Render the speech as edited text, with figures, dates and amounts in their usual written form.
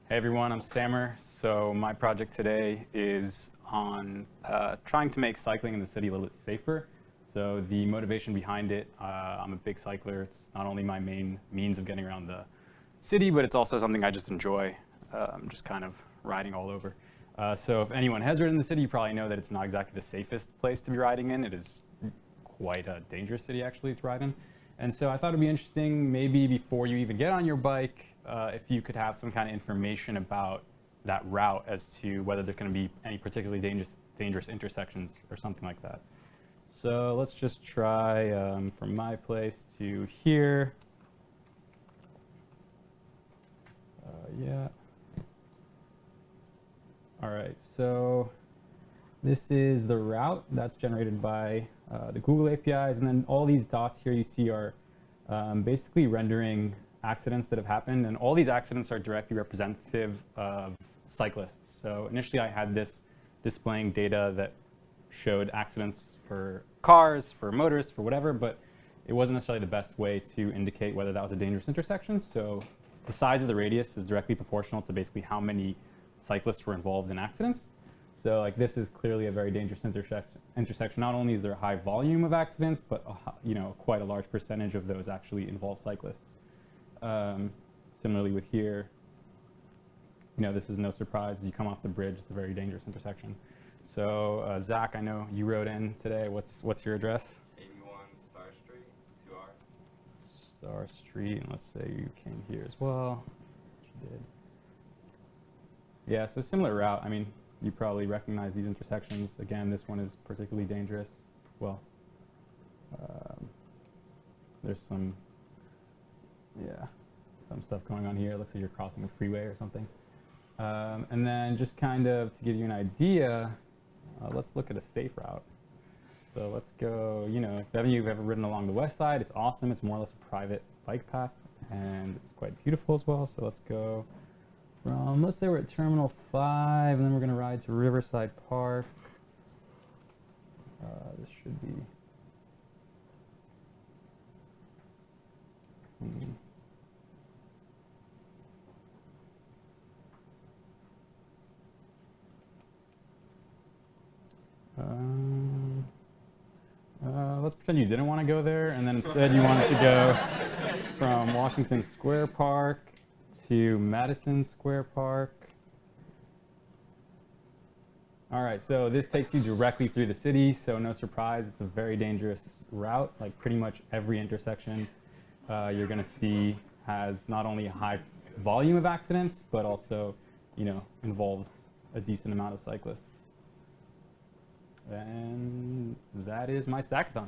Hey everyone, I'm Samer. So my project today is on trying to make cycling in the city a little bit safer. So the motivation behind it, I'm a big cycler. It's not only my main means of getting around the city, but it's also something I just enjoy, just kind of riding all over. So if anyone has ridden the city, you probably know that it's not exactly the safest place to be riding in. It is quite a dangerous city actually to ride in. And so I thought it'd be interesting, maybe before you even get on your bike, if you could have some kind of information about that route as to whether there's going to be any particularly dangerous intersections or something like that. So let's just try from my place to here. Yeah. All right, so this is the route that's generated by the Google APIs, and then all these dots here you see are basically rendering accidents that have happened, and all these accidents are directly representative of cyclists. So initially I had this displaying data that showed accidents for cars, for motorists, for whatever, but it wasn't necessarily the best way to indicate whether that was a dangerous intersection. So the size of the radius is directly proportional to basically how many cyclists were involved in accidents. So like this is clearly a very dangerous intersection. Not only is there a high volume of accidents, but quite a large percentage of those actually involve cyclists. Similarly with here, this is no surprise. You come off the bridge, it's a very dangerous intersection. So Zach, I know you wrote in today. What's your address? 81 Star Street, 2Rs. Star Street, and let's say you came here as well. Which you did. Yeah, so similar route. I mean, you probably recognize these intersections. Again, this one is particularly dangerous. Well, there's some stuff going on here. It looks like you're crossing a freeway or something. And then just kind of to give you an idea, let's look at a safe route. So let's go, if any of you have ever ridden along the west side, it's awesome. It's more or less a private bike path, and it's quite beautiful as well. So let's go from, let's say we're at Terminal 5, and then we're going to ride to Riverside Park. This should be... let's pretend you didn't want to go there, and then instead you wanted to go from Washington Square Park to Madison Square Park. All right, so this takes you directly through the city, so no surprise, it's a very dangerous route. Like pretty much every intersection you're going to see has not only a high volume of accidents, but also, involves a decent amount of cyclists. And that is my Stackathon.